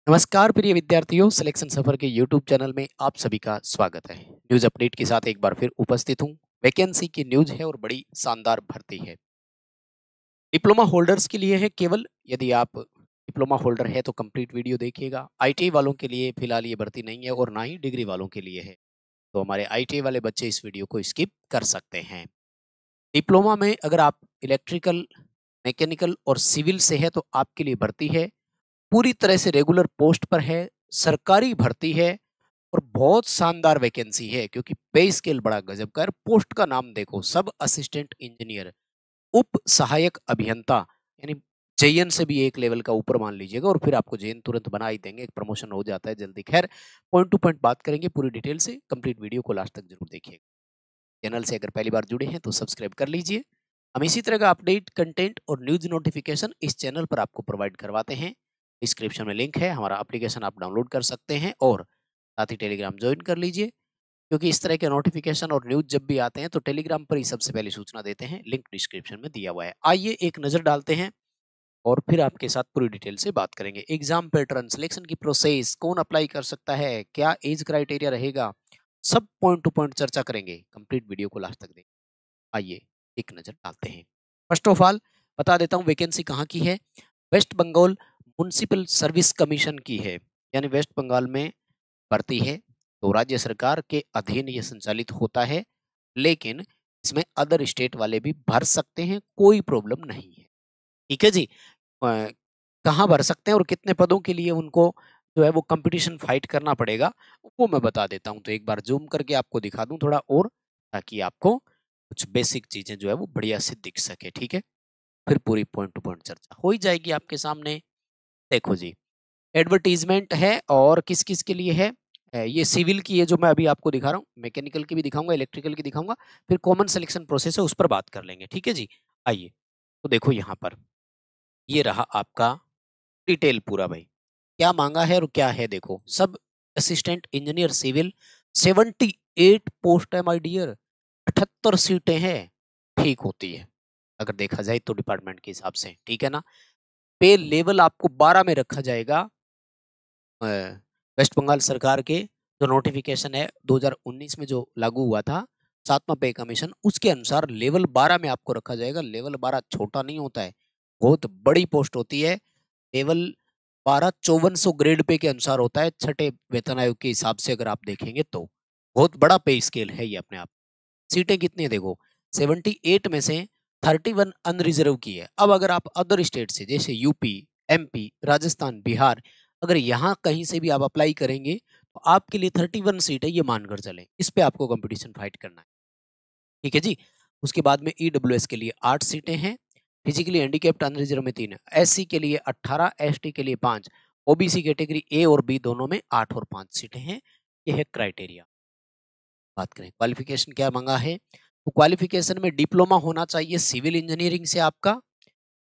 नमस्कार प्रिय विद्यार्थियों, सिलेक्शन सफर के यूट्यूब चैनल में आप सभी का स्वागत है। न्यूज अपडेट के साथ एक बार फिर उपस्थित हूं। वैकेंसी की न्यूज है और बड़ी शानदार भर्ती है। डिप्लोमा होल्डर्स के लिए है केवल। यदि आप डिप्लोमा होल्डर है तो कंप्लीट वीडियो देखिएगा। आईटीआई वालों के लिए फिलहाल ये भर्ती नहीं है और ना ही डिग्री वालों के लिए है, तो हमारे आईटीआई वाले बच्चे इस वीडियो को स्किप कर सकते हैं। डिप्लोमा में अगर आप इलेक्ट्रिकल, मैकेनिकल और सिविल से है तो आपके लिए भर्ती है। पूरी तरह से रेगुलर पोस्ट पर है, सरकारी भर्ती है और बहुत शानदार वैकेंसी है क्योंकि पे स्केल बड़ा गजब का है। पोस्ट का नाम देखो, सब असिस्टेंट इंजीनियर, उप सहायक अभियंता, यानी जेएन से भी एक लेवल का ऊपर मान लीजिएगा और फिर आपको जेएन तुरंत बना ही देंगे, एक प्रमोशन हो जाता है जल्दी। खैर, पॉइंट टू पॉइंट बात करेंगे पूरी डिटेल से। कंप्लीट वीडियो को लास्ट तक जरूर देखिएगा। चैनल से अगर पहली बार जुड़े हैं तो सब्सक्राइब कर लीजिए। हम इसी तरह का अपडेट, कंटेंट और न्यूज नोटिफिकेशन इस चैनल पर आपको प्रोवाइड करवाते हैं। डिस्क्रिप्शन में लिंक है, हमारा एप्लीकेशन आप डाउनलोड कर सकते हैं और साथ ही टेलीग्राम ज्वाइन कर लीजिए, क्योंकि इस तरह के नोटिफिकेशन और न्यूज जब भी आते हैं तो टेलीग्राम पर ही सबसे पहले सूचना देते हैं। लिंक डिस्क्रिप्शन में दिया हुआ है। आइए एक नजर डालते हैं और फिर आपके साथ पूरी डिटेल से बात करेंगे। एग्जाम पैटर्न, सिलेक्शन की प्रोसेस, कौन अप्लाई कर सकता है, क्या एज क्राइटेरिया रहेगा, सब पॉइंट टू पॉइंट चर्चा करेंगे। कंप्लीट वीडियो को लास्ट तक देखें। आइए एक नजर डालते हैं। फर्स्ट ऑफ ऑल बता देता हूँ वैकेंसी कहाँ की है। West Bengal municipal service commission की है, यानी वेस्ट बंगाल में भर्ती है। तो राज्य सरकार के अधीन ये संचालित होता है, लेकिन इसमें अदर स्टेट वाले भी भर सकते हैं, कोई प्रॉब्लम नहीं है। ठीक है जी। कहाँ भर सकते हैं और कितने पदों के लिए उनको जो है वो कंपटीशन फाइट करना पड़ेगा, वो मैं बता देता हूँ। तो एक बार जूम करके आपको दिखा दूं थोड़ा और, ताकि आपको कुछ बेसिक चीजें जो है वो बढ़िया से दिख सके। ठीक है, फिर पूरी पॉइंट टू पॉइंट चर्चा हो ही जाएगी आपके सामने। देखो जी, एडवर्टीजमेंट है और किस किस के लिए है। ये सिविल की है जो मैं अभी आपको दिखा रहा हूँ, मैकेनिकल की भी दिखाऊंगा, इलेक्ट्रिकल की दिखाऊंगा, फिर कॉमन सिलेक्शन प्रोसेस है उस पर बात कर लेंगे। ठीक है जी। आइए, तो देखो यहाँ पर ये रहा आपका डिटेल पूरा भाई, क्या मांगा है और क्या है। देखो, सब असिस्टेंट इंजीनियर सिविल, 78 पोस्ट है माय डियर, 78 सीटें हैं। ठीक होती है अगर देखा जाए तो डिपार्टमेंट के हिसाब से, ठीक है ना। पे लेवल आपको 12 में रखा जाएगा। वेस्ट बंगाल सरकार के जो नोटिफिकेशन है 2019 में जो लागू हुआ था, 7वां पे कमीशन, उसके अनुसार लेवल 12 में आपको रखा जाएगा। लेवल 12 छोटा नहीं होता है, बहुत बड़ी पोस्ट होती है। लेवल 12 5400 ग्रेड पे के अनुसार होता है, छठे वेतन आयोग के हिसाब से अगर आप देखेंगे तो बहुत बड़ा पे स्केल है ये अपने आप। सीटें कितनी है देखो, 78 में से 31 अनरिजर्व की है। अब अगर आप अदर स्टेट से जैसे यूपी, एमपी, राजस्थान, बिहार, अगर यहाँ कहीं से भी आप अप्लाई करेंगे तो आपके लिए 31 सीट है, ये मानकर चलें। इस पे आपको कंपटीशन फाइट करना है। ठीक है जी। उसके बाद में ईडब्ल्यूएस के लिए 8 सीटें हैं, फिजिकली हैंडीकैप्ड अनरिजर्व में 3 है, एससी के लिए 18, एसटी के लिए 5, ओबीसी कैटेगरी ए और बी दोनों में 8 और 5 सीटें हैं। ये है क्राइटेरिया। बात करें क्वालिफिकेशन क्या मांगा है, तो क्वालिफिकेशन में डिप्लोमा होना चाहिए सिविल इंजीनियरिंग से आपका,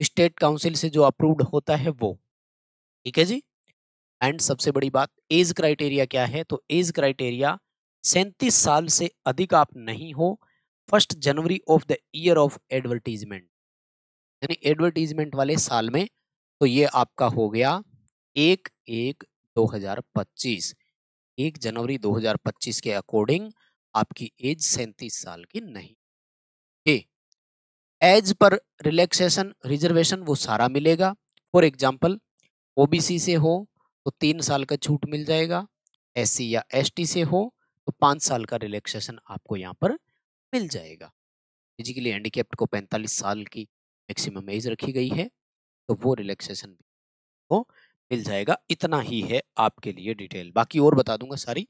स्टेट काउंसिल से जो अप्रूव्ड होता है वो। ठीक है जी। एंड सबसे बड़ी बात, एज क्राइटेरिया क्या है, तो एज क्राइटेरिया 37 साल से अधिक आप नहीं हो 1 January of the year of advertisement, यानी एडवर्टीजमेंट वाले साल में। तो ये आपका हो गया 1/1/2025, 1 जनवरी 2025 के अकॉर्डिंग आपकी एज 37 साल की नहीं है। एज पर रिलैक्सेशन, रिजर्वेशन वो सारा मिलेगा। फॉर एग्जाम्पल, ओबीसी से हो तो 3 साल का छूट मिल जाएगा, एससी या एसटी से हो तो 5 साल का रिलैक्सेशन आपको यहाँ पर मिल जाएगा। फिजिकली हैंडीकैप्ड को 45 साल की मैक्सिमम एज रखी गई है, तो वो रिलैक्सेशन को मिल जाएगा। इतना ही है आपके लिए डिटेल, बाकी और बता दूंगा सारी।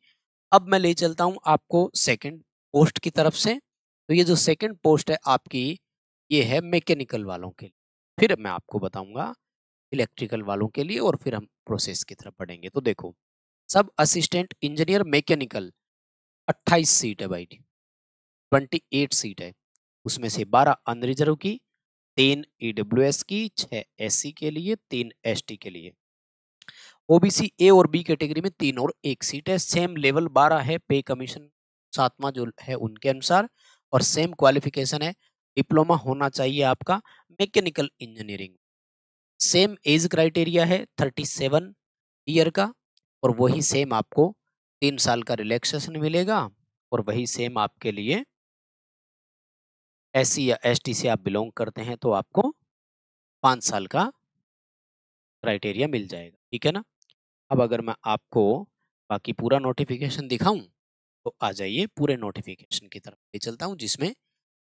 अब मैं ले चलता हूं आपको सेकंड पोस्ट की तरफ से। तो ये जो सेकंड पोस्ट है आपकी, ये है मैकेनिकल वालों के लिए, फिर मैं आपको बताऊंगा इलेक्ट्रिकल वालों के लिए और फिर हम प्रोसेस की तरफ बढ़ेंगे। तो देखो, सब असिस्टेंट इंजीनियर मैकेनिकल 28 सीट है भाई, 28 सीट है। उसमें से 12 अनरिजर्व की, 3 ईडब्ल्यूएस की, 6 एससी के लिए, 3 एसटी के लिए। ओबीसी ए और बी कैटेगरी में 3 और 1 सीट है। सेम लेवल 12 है, पे कमीशन 7वां जो है उनके अनुसार, और सेम क्वालिफिकेशन है, डिप्लोमा होना चाहिए आपका mechanical engineering. Same age criteria है 37, ईयर का, और वही सेम आपको 3 साल का रिलैक्सेशन मिलेगा, और वही सेम आपके लिए एससी या एसटी से आप बिलोंग करते हैं तो आपको 5 साल का क्राइटेरिया मिल जाएगा, ठीक है ना। अब अगर मैं आपको बाकी पूरा नोटिफिकेशन दिखाऊं तो आ जाइए, पूरे नोटिफिकेशन की तरफ ले चलता हूं, जिसमें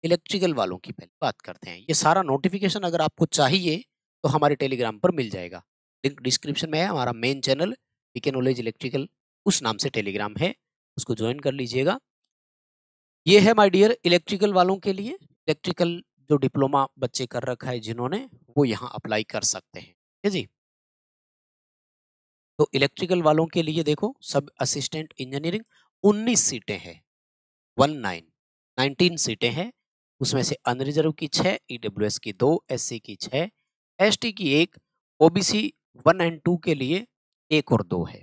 इलेक्ट्रिकल वालों की पहले बात करते हैं। ये सारा नोटिफिकेशन अगर आपको चाहिए तो हमारे टेलीग्राम पर मिल जाएगा, लिंक डिस्क्रिप्शन में है। हमारा main channel PK knowledge electrical उस नाम से टेलीग्राम है, उसको ज्वाइन कर लीजिएगा। ये है माय डियर इलेक्ट्रिकल वालों के लिए, इलेक्ट्रिकल जो डिप्लोमा बच्चे कर रखा है जिन्होंने, वो यहाँ अप्लाई कर सकते हैं, ठीक है जी। तो इलेक्ट्रिकल वालों के लिए देखो, सब असिस्टेंट इंजीनियरिंग 19 सीटें हैं, 19 सीटें हैं। उसमें से अनरिजर्व की 6, ईडब्ल्यूएस की 2, एससी की 6, एसटी की 1, ओबीसी 1 एंड 2 के लिए 1 और 2 है।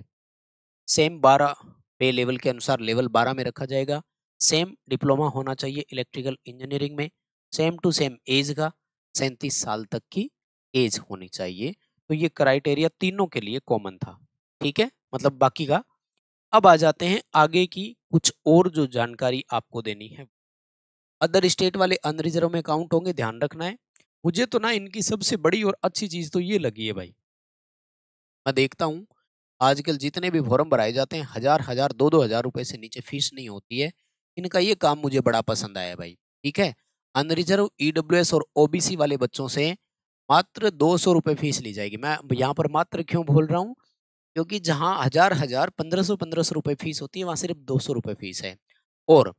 सेम 12 पे लेवल के अनुसार लेवल 12 में रखा जाएगा। सेम डिप्लोमा होना चाहिए इलेक्ट्रिकल इंजीनियरिंग में, सेम टू सेम एज का 37 साल तक की एज होनी चाहिए। तो ये क्राइटेरिया तीनों के लिए कॉमन था, ठीक है, मतलब बाकी का। अब आ जाते हैं आगे की कुछ और जो जानकारी आपको देनी है। अदर स्टेट वाले अनरिजर्व में काउंट होंगे, ध्यान रखना है। मुझे तो ना इनकी सबसे बड़ी और अच्छी चीज तो ये लगी है भाई, मैं देखता हूँ आजकल जितने भी फॉर्म भराए जाते हैं, 1000 2-2 हजार रुपए से नीचे फीस नहीं होती है। इनका ये काम मुझे बड़ा पसंद आया भाई, ठीक है। अनरिजर्व, ईडब्ल्यूएस और ओबीसी वाले बच्चों से मात्र 200 रुपए फीस ली जाएगी। मैं यहाँ पर मात्र क्यों बोल रहा हूँ, क्योंकि जहाँ 1500 रुपए फीस होती है, वहां सिर्फ 200 रुपए फीस है। और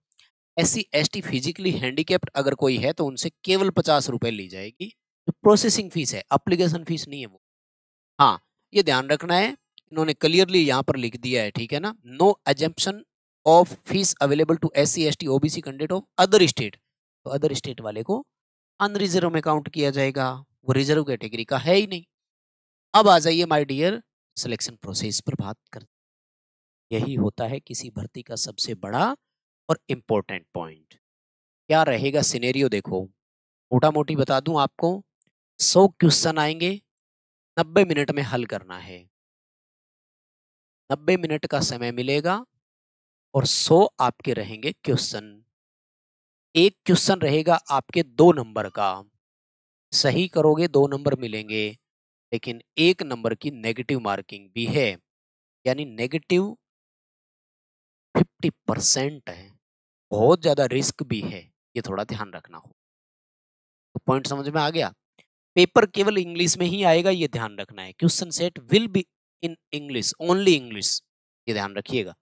एससी एसटी फिजिकली हैंडीकैप्ड अगर कोई है तो उनसे केवल 50 रुपए ली जाएगी, जो प्रोसेसिंग फीस है, एप्लीकेशन फीस नहीं है वो। हाँ, ये ध्यान रखना है, इन्होंने क्लियरली यहाँ पर लिख दिया है, ठीक है ना। No exemption of fee available to SC ST OBC candidate of other state. तो अदर स्टेट वाले को अनरिजर्व में काउंट किया जाएगा, वो रिजर्व कैटेगरी का है ही नहीं। अब आ जाइए माय डियर सिलेक्शन प्रोसेस पर बात कर। यही होता है किसी भर्ती का सबसे बड़ा और इम्पोर्टेंट पॉइंट। क्या रहेगा सिनेरियो, देखो मोटा मोटी बता दूं आपको। 100 क्वेश्चन आएंगे, 90 मिनट में हल करना है। 90 मिनट का समय मिलेगा और 100 आपके रहेंगे क्वेश्चन। एक क्वेश्चन रहेगा आपके 2 नंबर का, सही करोगे 2 नंबर मिलेंगे, लेकिन 1 नंबर की नेगेटिव मार्किंग भी है, यानी नेगेटिव 50% है। बहुत ज्यादा रिस्क भी है, ये थोड़ा ध्यान रखना हो। तो पॉइंट समझ में आ गया। पेपर केवल इंग्लिश में ही आएगा, ये ध्यान रखना है। Question set will be in English, only English, ये ध्यान रखिएगा,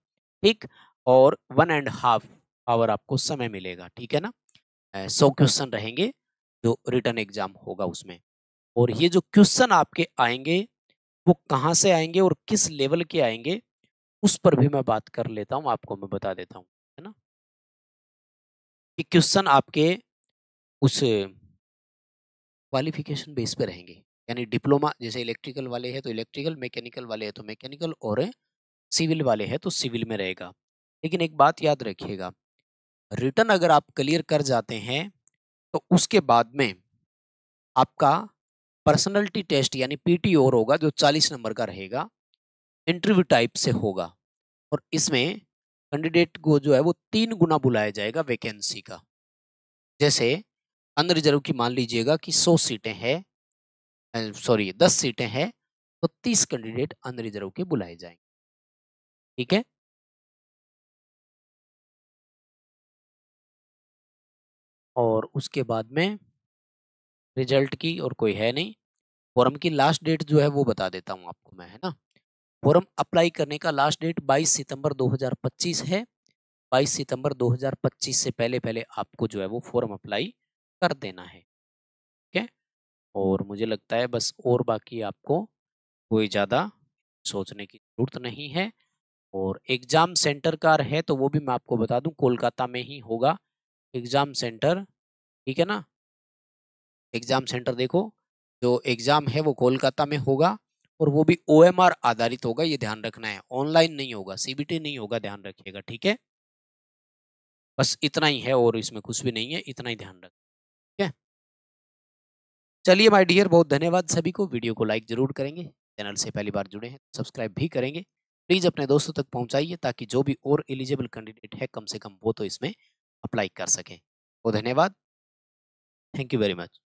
ठीक। और 1.5 आवर आपको समय मिलेगा, ठीक है ना। 100 क्वेश्चन रहेंगे जो रिटन एग्जाम होगा उसमें। और ये जो क्वेश्चन आपके आएंगे वो कहाँ से आएंगे और किस लेवल के आएंगे, उस पर भी मैं बात कर लेता हूँ, आपको मैं बता देता हूँ, है ना। कि क्वेश्चन आपके उस क्वालिफिकेशन बेस पे रहेंगे, यानी डिप्लोमा जैसे इलेक्ट्रिकल वाले हैं तो इलेक्ट्रिकल, मैकेनिकल वाले हैं तो मैकेनिकल, और सिविल वाले हैं तो सिविल में रहेगा। लेकिन एक बात याद रखिएगा, रिटन अगर आप क्लियर कर जाते हैं तो उसके बाद में आपका पर्सनैलिटी टेस्ट यानी पीटी और होगा, जो 40 नंबर का रहेगा, इंटरव्यू टाइप से होगा। और इसमें कैंडिडेट को जो है वो 3 गुना बुलाया जाएगा वैकेंसी का। जैसे अनरिजर्व की मान लीजिएगा कि 100 सीटें हैं, सॉरी 10 सीटें हैं, तो 30 कैंडिडेट अनरिजर्व के बुलाए जाएंगे, ठीक है। और उसके बाद में रिजल्ट की और कोई है नहीं। फॉर्म की लास्ट डेट जो है वो बता देता हूँ आपको मैं, है ना। फॉर्म अप्लाई करने का लास्ट डेट 22 सितंबर 2025 है। 22 सितंबर 2025 से पहले पहले आपको जो है वो फॉर्म अप्लाई कर देना है, ठीक है। और मुझे लगता है बस, और बाकी आपको कोई ज़्यादा सोचने की जरूरत नहीं है। और एग्जाम सेंटर का है तो वो भी मैं आपको बता दूं, कोलकाता में ही होगा एग्जाम सेंटर, ठीक है ना। एग्जाम सेंटर देखो, जो एग्जाम है वो कोलकाता में होगा, और वो भी ओएमआर आधारित होगा, ये ध्यान रखना है। ऑनलाइन नहीं होगा, सीबीटी नहीं होगा, ध्यान रखिएगा, ठीक है। बस इतना ही है, और इसमें कुछ भी नहीं है, इतना ही ध्यान रख, ठीक है। चलिए माय डियर, बहुत धन्यवाद सभी को, वीडियो को लाइक जरूर करेंगे। चैनल से पहली बार जुड़े हैं सब्सक्राइब भी करेंगे। प्लीज़ अपने दोस्तों तक पहुँचाइए ताकि जो भी और एलिजिबल कैंडिडेट है कम से कम वो तो इसमें अप्लाई कर सकें। तो धन्यवाद। Thank you very much.